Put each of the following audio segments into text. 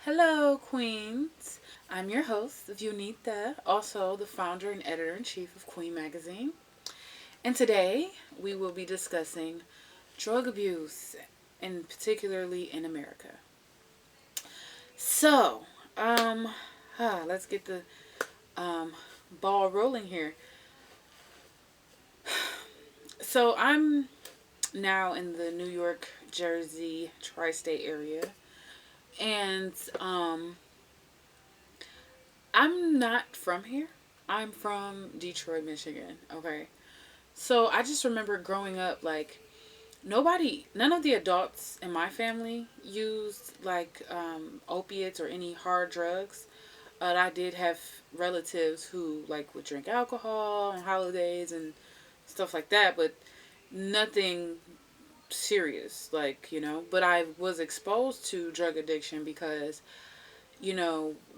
Hello, Queens. I'm your host, Vunita, also the founder and editor in chief of Queen Magazine. And today we will be discussing drug abuse, and particularly in America. So, um, let's get the um, ball rolling here. So, I'm now in the New York, Jersey, tri state area, and I'm not from here. I'm from Detroit, Michigan. Okay. So I just remember growing up, like, none of the adults in my family used, like, opiates or any hard drugs. I did have relatives who, like, would drink alcohol on holidays and stuff like that, but nothing serious, like, But I was exposed to drug addiction because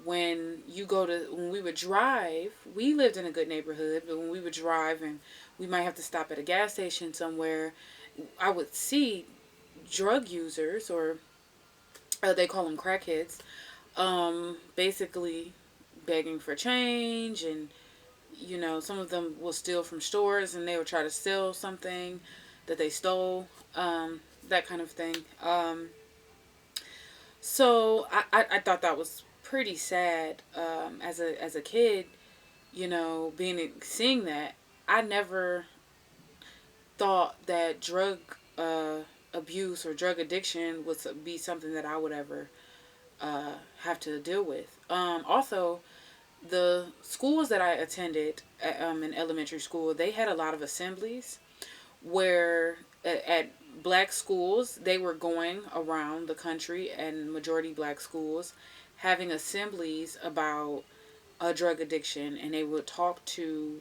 when we would drive, we lived in a good neighborhood, but when we would drive and we might have to stop at a gas station somewhere, I would see drug users, or they call them crackheads, basically begging for change. And some of them will steal from stores and they will try to sell something that they stole, that kind of thing. So I thought that was pretty sad, as a kid, being seeing that. I never thought that drug abuse or drug addiction would be something that I would ever have to deal with. Also, the schools that I attended, in elementary school, they had a lot of assemblies where at black schools they were going around the country, and majority black schools having assemblies about drug addiction, and they would talk to,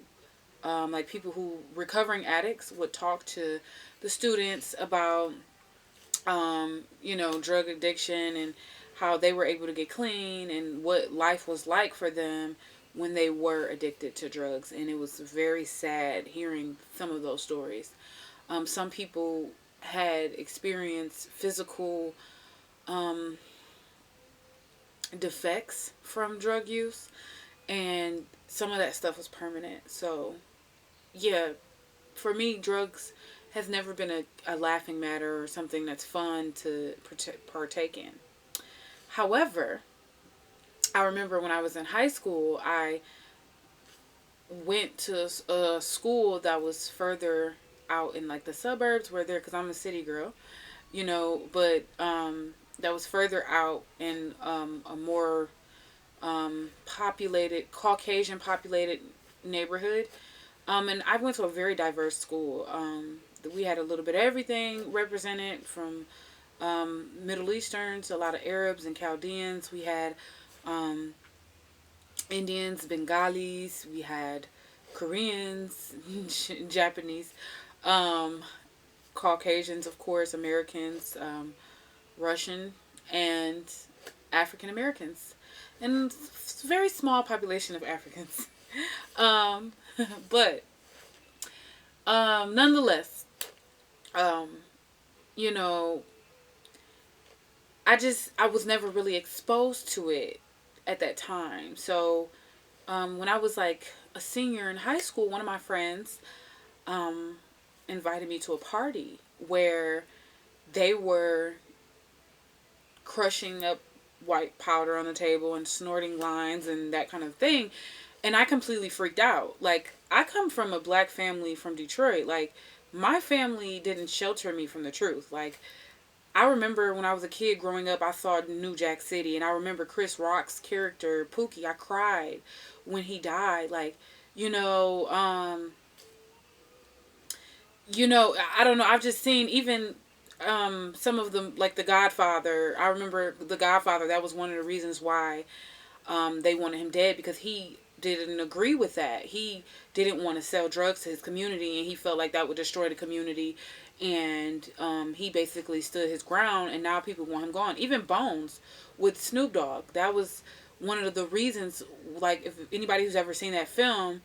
like, people who recovering addicts would talk to the students about drug addiction and how they were able to get clean and what life was like for them when they were addicted to drugs. And it was very sad hearing some of those stories. Some people had experienced physical um, defects from drug use, and some of that stuff was permanent. So, yeah, for me, drugs has never been a laughing matter or something that's fun to partake in. However, I remember when I was in high school, I went to a school that was further out in, like, the suburbs, where there, because I'm a city girl, but that was further out in a more populated, Caucasian populated neighborhood. And I went to a very diverse school. We had a little bit of everything represented, from Middle Easterns, a lot of Arabs and Chaldeans. We had um, Indians, Bengalis. We had Koreans, Japanese, um, Caucasians, of course, Americans, Russian, and African Americans, and very small population of Africans. um, but nonetheless, um, you know, I was never really exposed to it at that time. So when I was, like, a senior in high school, one of my friends um, invited me to a party where they were crushing up white powder on the table and snorting lines and that kind of thing. And I completely freaked out. Like, I come from a black family from Detroit. Like, my family didn't shelter me from the truth. Like, I remember when I was a kid growing up, I saw New Jack City, and I remember Chris Rock's character, Pookie. I cried when he died. Like, you know, um, I don't know. I've just seen even some of them, like The Godfather. I remember The Godfather. That was one of the reasons why they wanted him dead, because he didn't agree with that. He didn't want to sell drugs to his community, and he felt like that would destroy the community. And he basically stood his ground, and now people want him gone. Even Bones with Snoop Dogg. That was one of the reasons. Like, if anybody who's ever seen that film,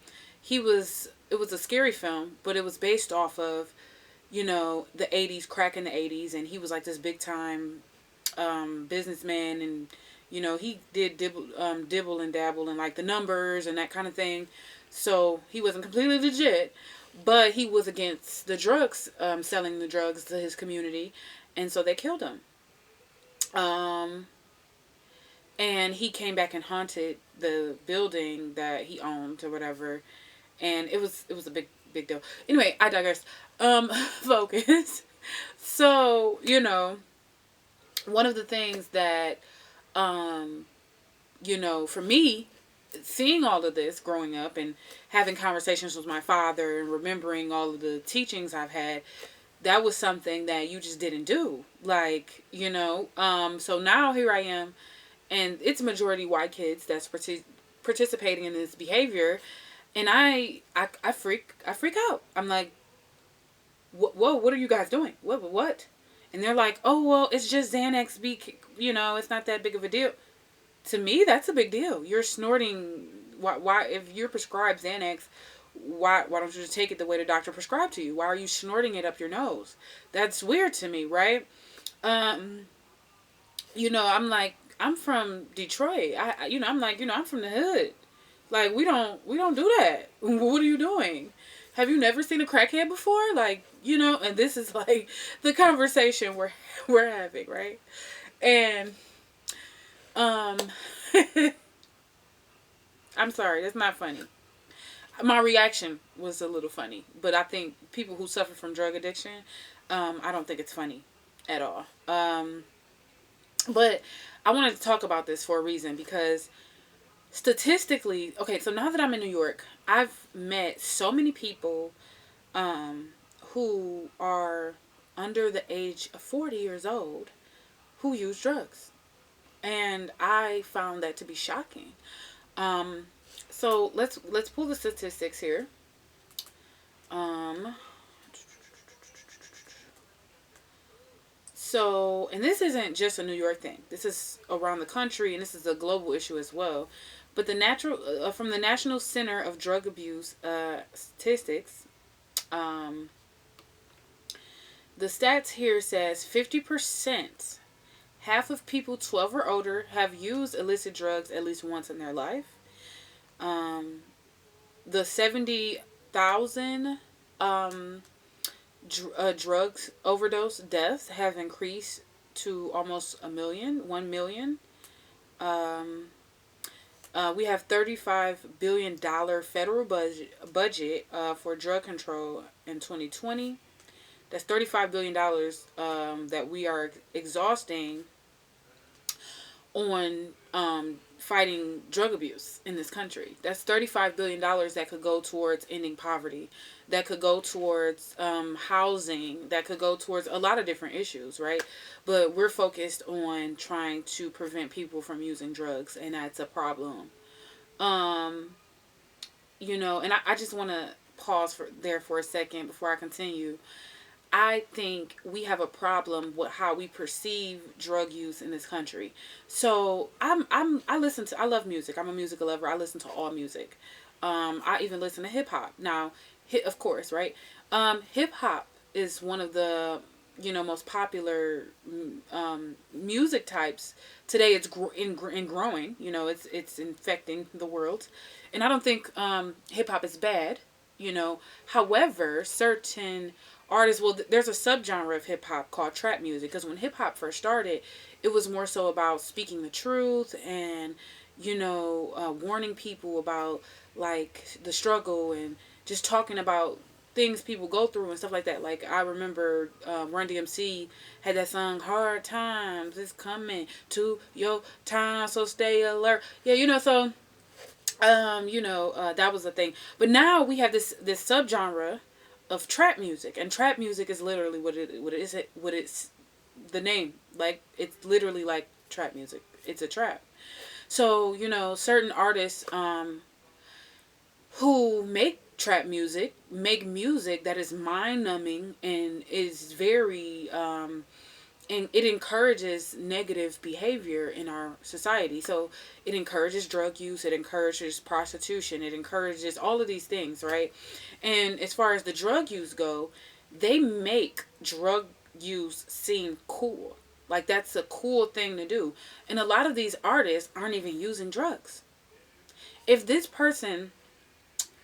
it was a scary film, but it was based off of, the 80s, crack in the 80s, and he was like this big time businessman, and You know, he did dibble and dabble in like the numbers and that kind of thing. So he wasn't completely legit, but he was against the drugs, selling the drugs to his community, and so they killed him. Um, and he came back and haunted the building that he owned or whatever, and it was a big deal. Anyway, I digress. Focus. So one of the things that um, for me, seeing all of this growing up and having conversations with my father and remembering all of the teachings I've had, that was something that you just didn't do. Like, so now here I am, and it's majority white kids that's participating in this behavior, and I freak out. I'm like, whoa, what are you guys doing? What? And they're like, oh, well, it's just Xanax. It's not that big of a deal. To me, that's a big deal. You're snorting. Why if you're prescribed Xanax, why don't you just take it the way the doctor prescribed to you? Why are you snorting it up your nose? That's weird to me, right? Um, I'm like, I'm from Detroit. I'm like, I'm from the hood. Like, we don't do that. What are you doing? Have you never seen a crackhead before? Like, and this is like the conversation we're having, right? And um I'm sorry, that's not funny. My reaction was a little funny, but I think people who suffer from drug addiction, I don't think it's funny at all. But I wanted to talk about this for a reason because statistically, okay, so now that I'm in New York, I've met so many people who are under the age of 40 years old who use drugs. And I found that to be shocking. Um, so let's pull the statistics here. Um, and this isn't just a New York thing. This is around the country, and this is a global issue as well. But from the National Center of Drug Abuse statistics, um, the stats here says 50%, half of people 12 or older have used illicit drugs at least once in their life. The 70,000 drugs overdose deaths have increased to almost 1 million. Um, we have $35 billion federal budget for drug control in 2020. That's $35 billion that we are exhausting on fighting drug abuse in this country. That's $35 billion that could go towards ending poverty, that could go towards housing, that could go towards a lot of different issues, right? But we're focused on trying to prevent people from using drugs, and that's a problem. Um, and I just want to pause for a second before I continue. I think we have a problem with how we perceive drug use in this country. So I love music. I'm a music lover. I listen to all music. I even listen to hip hop. Now, of course, right? Hip hop is one of the most popular music types today. It's growing. It's infecting the world, and I don't think hip hop is bad. However, certain artists, well, there's a subgenre of hip hop called trap music, because when hip hop first started, it was more so about speaking the truth and warning people about like the struggle and just talking about things people go through and stuff like that. Like, I remember Run DMC had that song, "Hard Times is coming to your time, so stay alert." Yeah, so that was the thing. But now we have this subgenre of trap music, and trap music is literally what it's the name. Like, it's literally like trap music. It's a trap. So certain artists who make trap music make music that is mind numbing and is very and it encourages negative behavior in our society. So it encourages drug use, it encourages prostitution, it encourages all of these things, right? And as far as the drug use go, they make drug use seem cool. Like, that's a cool thing to do. And a lot of these artists aren't even using drugs. If this person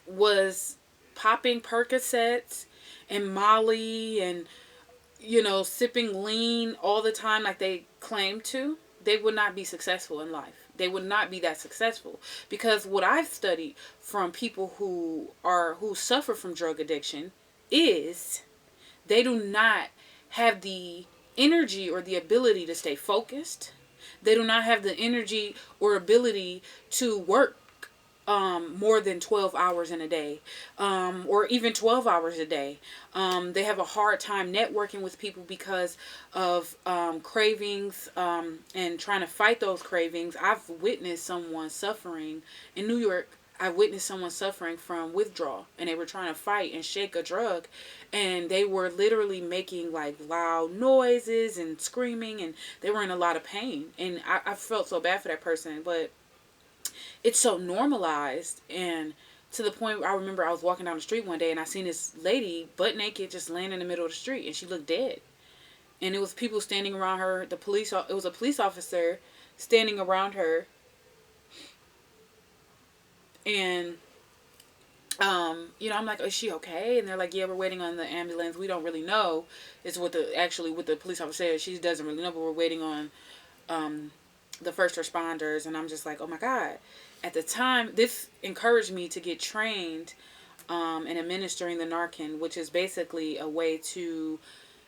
was popping Percocets and Molly and, sipping lean all the time like they claim to, they would not be successful in life. They would not be that successful. Because what I've studied from people who suffer from drug addiction is they do not have the energy or the ability to stay focused. They do not have the energy or ability to work more than 12 hours in a day, or even 12 hours a day. They have a hard time networking with people because of cravings, and trying to fight those cravings. I've witnessed someone suffering in New York. I witnessed someone suffering from withdrawal, and they were trying to fight and shake a drug, and they were literally making like loud noises and screaming, and they were in a lot of pain. And I felt so bad for that person, but it's so normalized, and to the point where I remember I was walking down the street one day and I seen this lady butt naked just laying in the middle of the street, and she looked dead. And it was people standing around her. It was a police officer standing around her, and I'm like, is she okay? And they're like, yeah, we're waiting on the ambulance. We don't really know. It's what the police officer said. She doesn't really know, but we're waiting on the first responders. And I'm just like, oh my God. At the time, this encouraged me to get trained in administering the Narcan, which is basically a way to,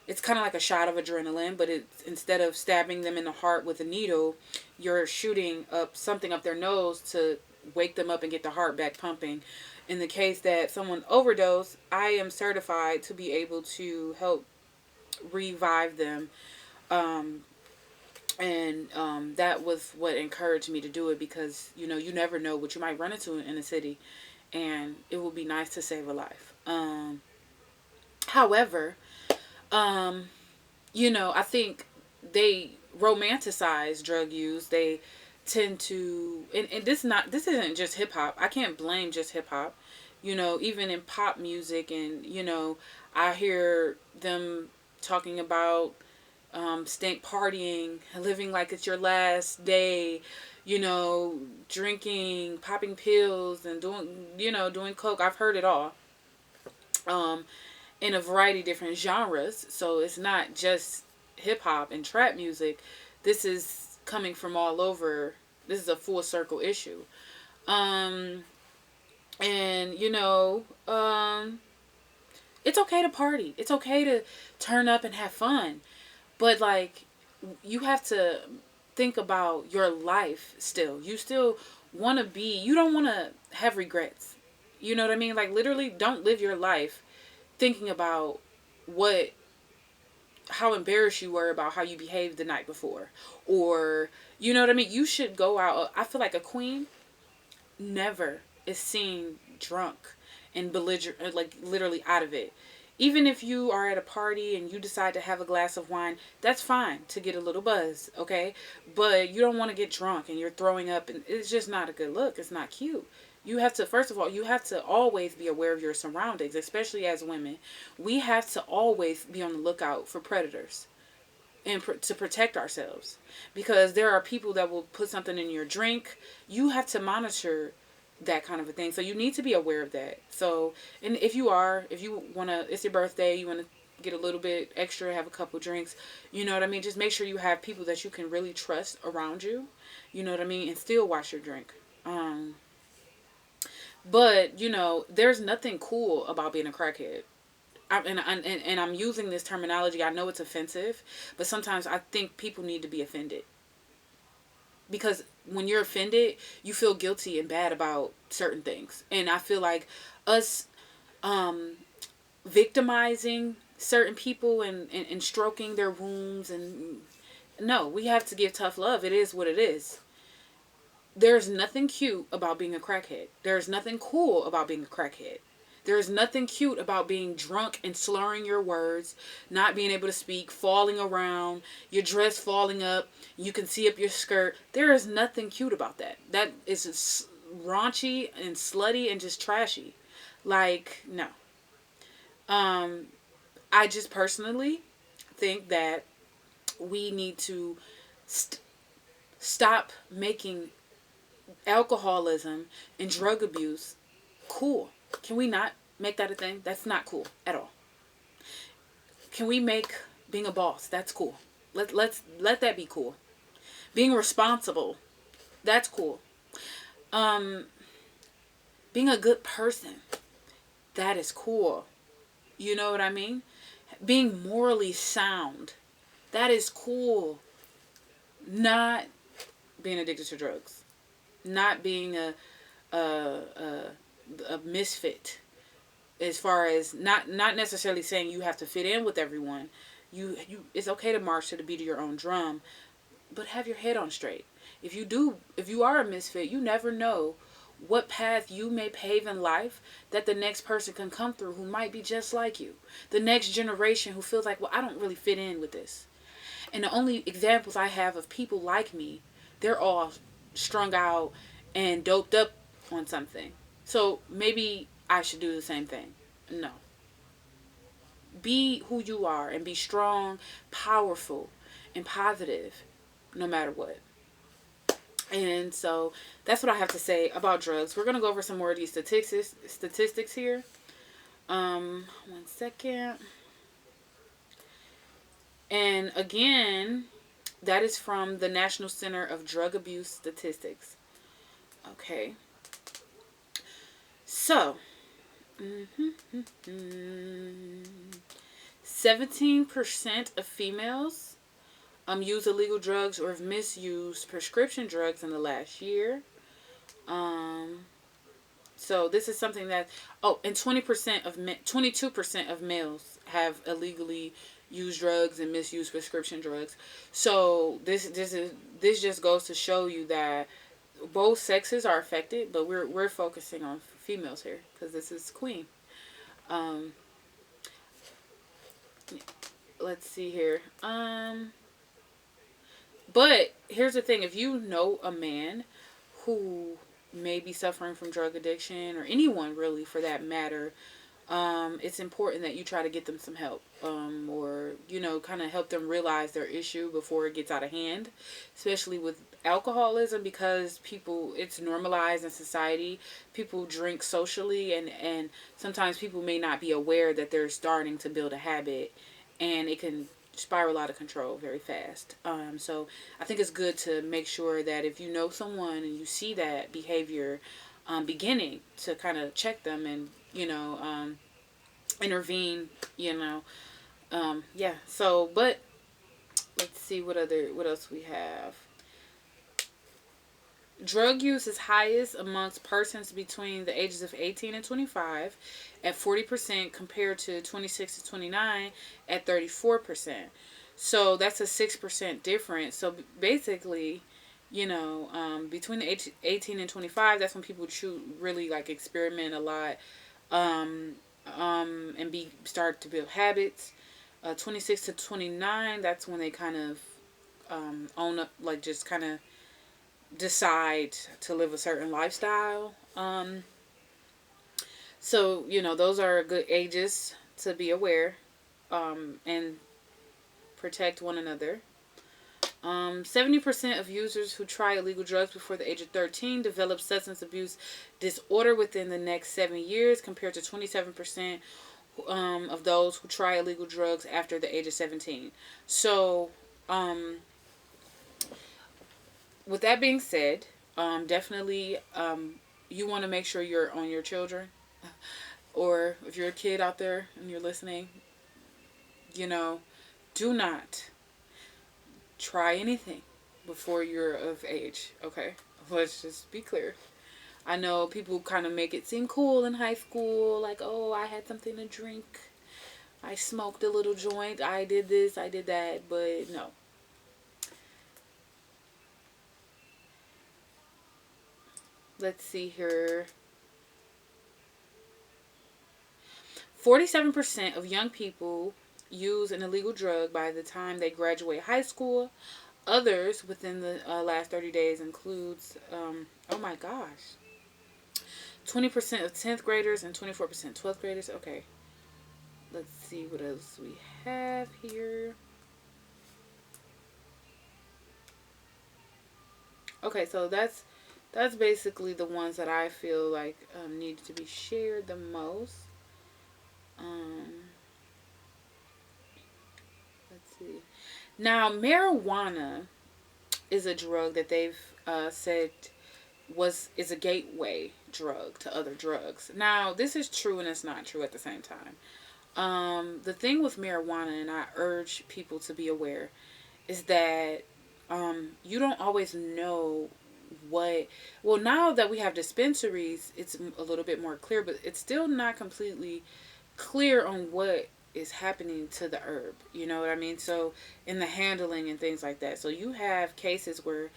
it's kind of like a shot of adrenaline, but instead of stabbing them in the heart with a needle, you're shooting up something up their nose to wake them up and get the heart back pumping. In the case that someone overdosed, I am certified to be able to help revive them. That was what encouraged me to do it, because you never know what you might run into in a city, and it would be nice to save a life. However, I think they romanticize drug use. They tend to, and this isn't just hip hop. I can't blame just hip hop. Even in pop music, and I hear them talking about stink partying, living like it's your last day, drinking, popping pills, and doing coke. I've heard it all. In a variety of different genres. So it's not just hip hop and trap music. This is coming from all over. This is a full circle issue. And it's okay to party. It's okay to turn up and have fun. But like, you have to think about your life still. You still want to you don't want to have regrets. You know what I mean? Like, literally, don't live your life thinking about how embarrassed you were about how you behaved the night before. Or, you know what I mean? You should go out. I feel like a queen never is seen drunk and belligerent, like literally out of it. Even if you are at a party and you decide to have a glass of wine, that's fine to get a little buzz, okay? But you don't want to get drunk and you're throwing up, and it's just not a good look. It's not cute. You have to, first of all, you have to always be aware of your surroundings, especially as women. We have to always be on the lookout for predators and to protect ourselves, because there are people that will put something in your drink. You have to monitor that kind of a thing. So you need to be aware of that. So, and if you want to, it's your birthday, you want to get a little bit extra, have a couple drinks, you know what I mean? Just make sure you have people that you can really trust around you, you know what I mean? And still watch your drink. But, there's nothing cool about being a crackhead. And I'm using this terminology. I know it's offensive, but sometimes I think people need to be offended. Because when you're offended, you feel guilty and bad about certain things. And I feel like us victimizing certain people and stroking their wounds, and no, we have to give tough love. It is what it is. There's nothing cute about being a crackhead. There's nothing cool about being a crackhead. There's nothing cute about being drunk and slurring your words, not being able to speak, falling around, your dress falling up, you can see up your skirt. There is nothing cute about that. That is raunchy and slutty and just trashy. Like, no. I just personally think that We need to stop making alcoholism and drug abuse cool. Can we not make that a thing? That's not cool at all. Can we make being a boss? That's cool. Let that be cool. Being responsible, that's cool. Um, being a good person, that is cool. You know what I mean? Being morally sound, that is cool. Not being addicted to drugs, not being a misfit, as far as not necessarily saying you have to fit in with everyone. You it's okay to march to the beat of your own drum, but have your head on straight. If you are a misfit, you never know what path you may pave in life that the next person can come through who might be just like you. The next generation who feels like, well, I don't really fit in with this. And the only examples I have of people like me, they're all strung out and doped up on something. So maybe I should do the same thing. No. Be who you are and be strong, powerful, and positive no matter what. And so that's what I have to say about drugs. We're going to go over some more of these statistics here. 1 second. And again, that is from the National Center of Drug Abuse Statistics. Okay. So, 17% of females use illegal drugs or have misused prescription drugs in the last year. So this is something that, and 22% of males have illegally used drugs and misused prescription drugs. So this just goes to show you that both sexes are affected, but we're focusing on females here because this is Queen. Let's see here. But here's the thing: if you know a man who may be suffering from drug addiction, or anyone really for that matter, it's important that you try to get them some help, or kind of help them realize their issue before it gets out of hand, especially with alcoholism, because it's normalized in society. People drink socially, and sometimes people may not be aware that they're starting to build a habit, and it can spiral out of control very fast. So I think it's good to make sure that if you know someone and you see that behavior beginning, to kind of check them and intervene. Yeah. So, but let's see what else we have. Drug use is highest amongst persons between the ages of 18 and 25 at 40% compared to 26 to 29 at 34%. So that's a 6% difference. So basically, between the age 18 and 25, that's when people really like experiment a lot, and start to build habits. 26 to 29, that's when they kind of own up, like just kind of decide to live a certain lifestyle. So those are good ages to be aware, and protect one another. 70% of users who try illegal drugs before the age of 13 develop substance abuse disorder within the next 7 years, compared to 27% of those who try illegal drugs after the age of 17. So, with that being said, definitely, you want to make sure you're on your children. Or if you're a kid out there and you're listening, do not try anything before you're of age. Okay? Let's just be clear. I know people kind of make it seem cool in high school, like, oh, I had something to drink, I smoked a little joint, I did this, I did that, but no. Let's see here. 47% of young people use an illegal drug by the time they graduate high school. Others within the last 30 days includes, oh my gosh, 20% of 10th graders and 24% 12th graders. Okay. Let's see what else we have here. Okay, so that's basically the ones that I feel like need to be shared the most. Um, let's see. Now, marijuana is a drug that they've said was is a gateway drug to other drugs. Now, this is true and it's not true at the same time. The thing with marijuana, and I urge people to be aware, is that you don't always know what. Well, now that we have dispensaries, it's a little bit more clear, but it's still not completely clear on what is happening to the herb. You know what I mean? So, in the handling and things like that. So, you have cases where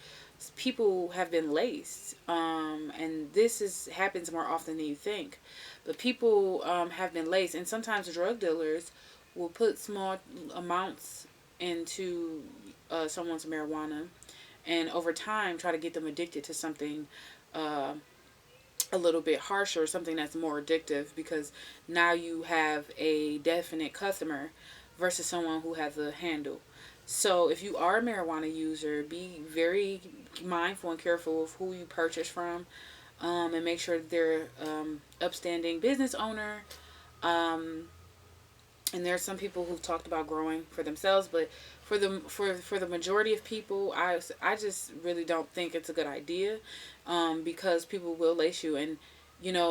people have been laced, and this is happens more often than you think. But people have been laced, and sometimes drug dealers will put small amounts into someone's marijuana, and over time try to get them addicted to something uh, a little bit harsher, something that's more addictive, because now you have a definite customer versus someone who has a handle. So if you are a marijuana user, be very mindful and careful of who you purchase from, and make sure that they're upstanding business owner. Um, and there's some people who've talked about growing for themselves, but for the majority of people, I just really don't think it's a good idea, because people will lace you. And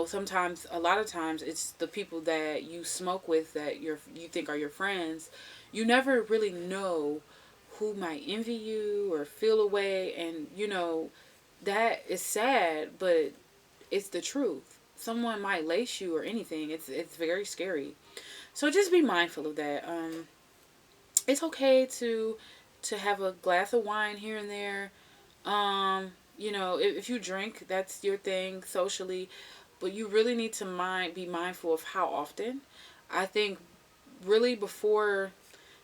sometimes, a lot of times, it's the people that you smoke with that you think are your friends. You never really know who might envy you or feel away, and that is sad, but it's the truth. Someone might lace you or anything. It's very scary. So just be mindful of that. It's okay to have a glass of wine here and there. If you drink, that's your thing socially, but you really need to be mindful of how often. I think really before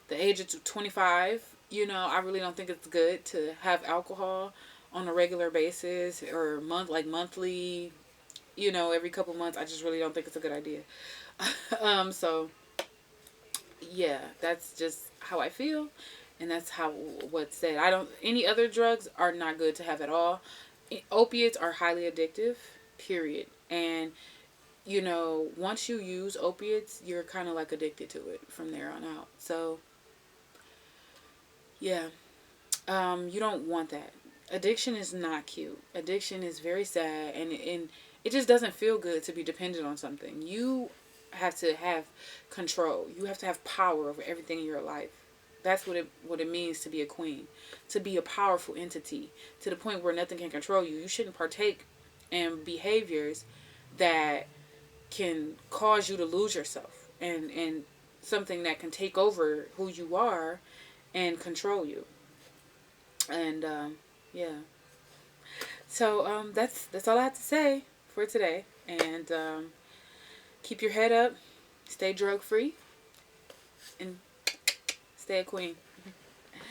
the age of 25, I really don't think it's good to have alcohol on a regular basis or monthly, every couple months. I just really don't think it's a good idea. So yeah, that's just how I feel, and that's how what's said. I don't. Any other drugs are not good to have at all. Opiates are highly addictive. Period. And once you use opiates, you're kind of like addicted to it from there on out. So yeah, you don't want that. Addiction is not cute. Addiction is very sad, and it just doesn't feel good to be dependent on something. You have to have control. You have to have power over everything in your life. That's what it means to be a queen, to be a powerful entity to the point where nothing can control you. You shouldn't partake in behaviors that can cause you to lose yourself, and something that can take over who you are and control you. And yeah. So that's all I have to say for today. And keep your head up, stay drug free, and stay a queen.